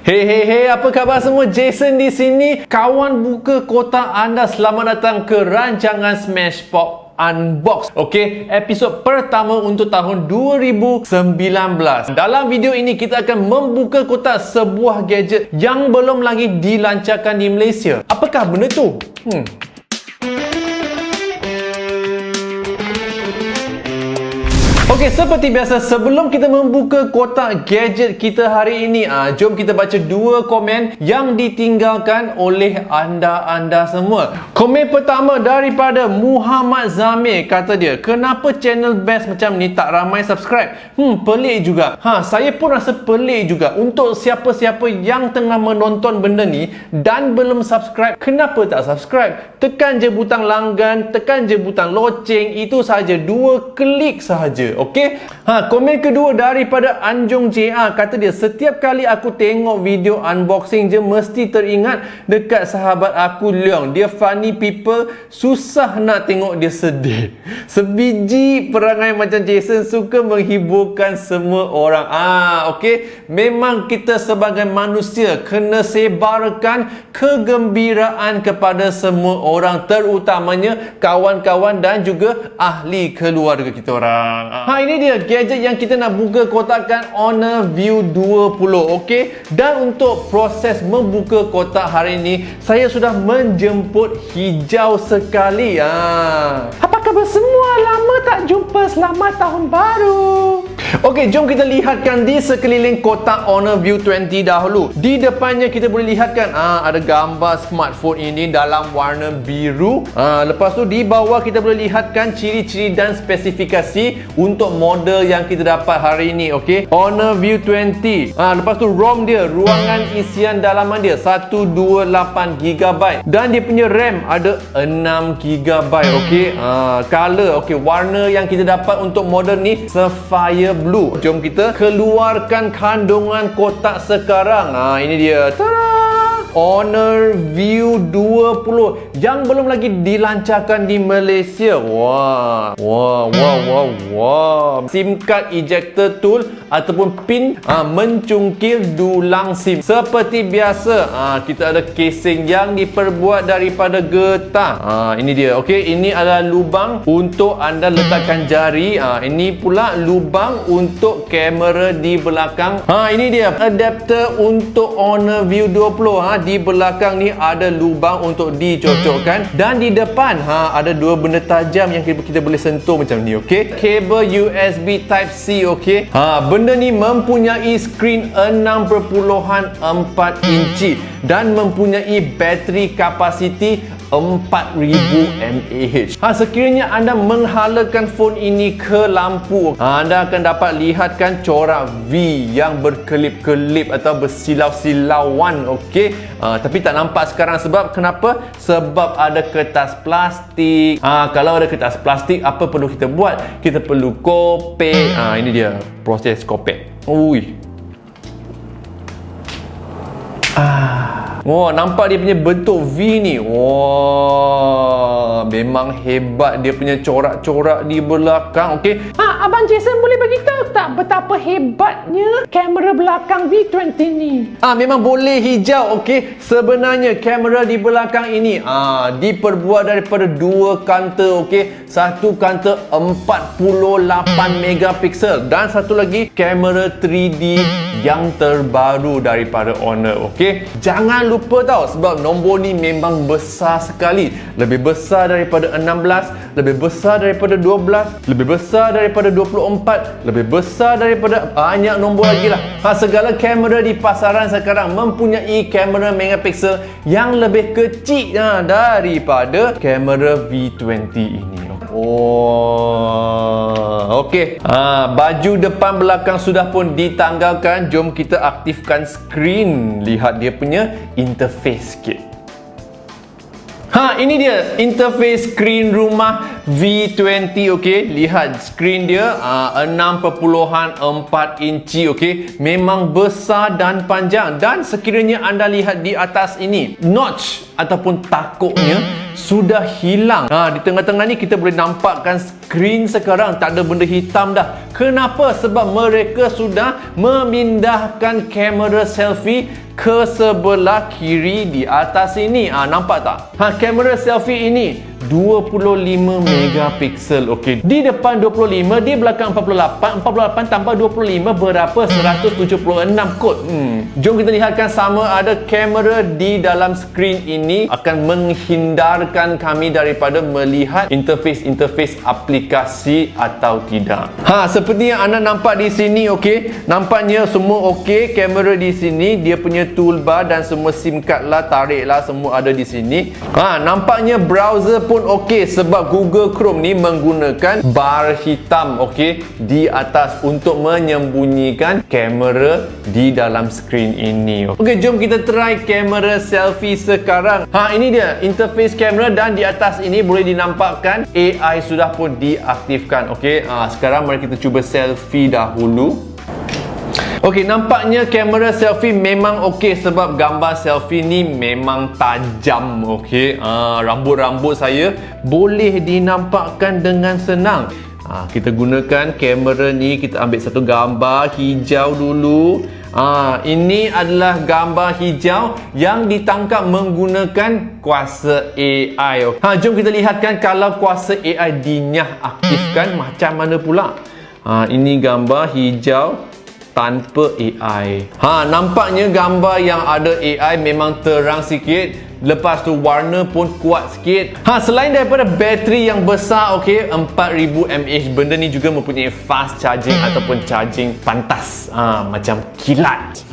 Hey, apa khabar semua? Jason di sini. Kawan buka kotak anda, selamat datang ke rancangan Smashpop Unbox. Okey, episod pertama untuk tahun 2019. Dalam video ini kita akan membuka kotak sebuah gadget yang belum lagi dilancarkan di Malaysia. Apakah benda tu? Okey, seperti biasa, sebelum kita membuka kotak gadget kita hari ini, jom kita baca dua komen yang ditinggalkan oleh anda semua. Komen pertama daripada Muhammad Zamir, kata dia, kenapa channel best macam ni tak ramai subscribe? Pelik juga. Saya pun rasa pelik juga. Untuk siapa-siapa yang tengah menonton benda ni dan belum subscribe, kenapa tak subscribe? Tekan je butang langgan, tekan je butang loceng, itu sahaja, 2 klik sahaja. Okey. Komen kedua daripada Anjung JA, kata dia, setiap kali aku tengok video unboxing je mesti teringat dekat sahabat aku Leong. Dia funny people, susah nak tengok dia sedih. Sebiji perangai macam Jason suka menghiburkan semua orang. Okey, memang kita sebagai manusia kena sebarkan kegembiraan kepada semua orang, terutamanya kawan-kawan dan juga ahli keluarga kita orang. Ini dia gadget yang kita nak buka kotakkan, HONOR VIEW20. Okey, dan untuk proses membuka kotak hari ini, saya sudah menjemput hijau sekali. Apa khabar semua? Lama tak jumpa, selamat tahun baru. Okey, jom kita lihatkan di sekeliling kotak HONOR VIEW20 dahulu. Di depannya kita boleh lihatkan ada gambar smartphone ini dalam warna biru. Lepas tu di bawah kita boleh lihatkan ciri-ciri dan spesifikasi untuk model yang kita dapat hari ini. Okey, HONOR VIEW20. Lepas tu ROM dia, ruangan isian dalaman dia 128GB, dan dia punya RAM ada 6GB. Okey, color, okey, warna yang kita dapat untuk model ni sapphire blue. Jom kita keluarkan kandungan kotak sekarang. Ini dia. Tada! HONOR VIEW20 yang belum lagi dilancarkan di Malaysia. Wah. SIM card ejector tool ataupun pin mencungkil dulang SIM. Seperti biasa, kita ada casing yang diperbuat daripada getah. Ini dia. Okey, ini adalah lubang untuk anda letakkan jari. Ini pula lubang untuk kamera di belakang. Ini dia adapter untuk HONOR VIEW20. Di belakang ni ada lubang untuk dicocokkan, dan di depan ada dua benda tajam yang kita boleh sentuh macam ni. Okey, kabel USB Type C. Okey, benda ni mempunyai skrin 6.4 inci dan mempunyai bateri kapasiti 4000 mAh. Sekiranya anda menghalakan phone ini ke lampu, anda akan dapat lihatkan corak V yang berkelip-kelip atau bersilau-silauan. Okey, tapi tak nampak sekarang. Sebab kenapa? Sebab ada kertas plastik. Kalau ada kertas plastik, apa perlu kita buat? Kita perlu kopek. Ini dia proses kopek. Nampak dia punya bentuk V ni. Memang hebat dia punya corak-corak di belakang. Okey. Abang Jason boleh beritahu tak betapa hebatnya kamera belakang V20 ni? Memang boleh hijau. Okey, sebenarnya kamera di belakang ini diperbuat daripada dua kanta. Okey, satu kanta 48 megapiksel dan satu lagi kamera 3D yang terbaru daripada HONOR. Okey, jangan lupa tahu, sebab nombor ni memang besar sekali. Lebih besar daripada 16, lebih besar daripada 12, lebih besar daripada 24, lebih besar daripada banyak nombor lagi lah. Segala kamera di pasaran sekarang mempunyai kamera megapiksel yang lebih kecil daripada kamera V20 ini. Okey, baju depan belakang sudah pun ditanggalkan. Jom kita aktifkan skrin. Lihat dia punya interface sikit. Ini dia interface skrin rumah V20, okey. Lihat skrin dia 6.4 inci, okey. Memang besar dan panjang, dan sekiranya anda lihat di atas ini, notch ataupun takuknya sudah hilang. Di tengah-tengah ni kita boleh nampakkan skrin sekarang, tak ada benda hitam dah. Kenapa? Sebab mereka sudah memindahkan kamera selfie ke sebelah kiri di atas ini. Nampak tak? Kamera selfie ini 25 megapiksel, okey. Di depan 25, di belakang 48. 48 tambah 25 berapa? 176 kod. Jom kita lihatkan sama ada kamera di dalam skrin ini akan menghindarkan kami daripada melihat interface aplikasi atau tidak. Seperti yang anda nampak di sini, okey. Nampaknya semua okey. Kamera di sini, dia punya toolbar dan semua SIM card lah, tarik lah, semua ada di sini. Nampaknya browser pun okey, sebab Google Chrome ni menggunakan bar hitam, okey, di atas untuk menyembunyikan kamera di dalam skrin ini. Okey, jom kita try kamera selfie sekarang. Ini dia interface kamera, dan di atas ini boleh dinampakkan AI sudah pun diaktifkan. Okey, sekarang mari kita cuba selfie dahulu. Okey, nampaknya kamera selfie memang okey, sebab gambar selfie ni memang tajam, okey. Rambut-rambut saya boleh dinampakkan dengan senang. Kita gunakan kamera ni, kita ambil satu gambar hijau dulu. Ini adalah gambar hijau yang ditangkap menggunakan kuasa AI. Jom kita lihatkan kalau kuasa AI dinyah-aktifkan macam mana pula. Ini gambar hijau tanpa AI. Nampaknya gambar yang ada AI memang terang sikit. Lepas tu warna pun kuat sikit. Selain daripada bateri yang besar, okey, 4000 mAh, benda ni juga mempunyai fast charging ataupun charging pantas. Macam kilat.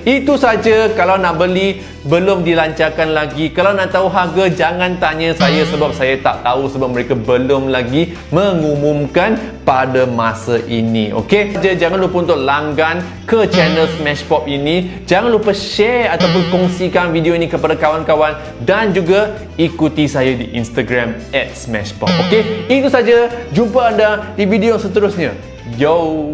Itu saja. Kalau nak beli, belum dilancarkan lagi. Kalau nak tahu harga, jangan tanya saya, sebab saya tak tahu, sebab mereka belum lagi mengumumkan pada masa ini. Okey, jangan lupa untuk langgan ke channel Smashpop ini. Jangan lupa share ataupun kongsikan video ini kepada kawan-kawan, dan juga ikuti saya di Instagram @smashpop. Okey, itu saja. Jumpa anda di video seterusnya. Yo.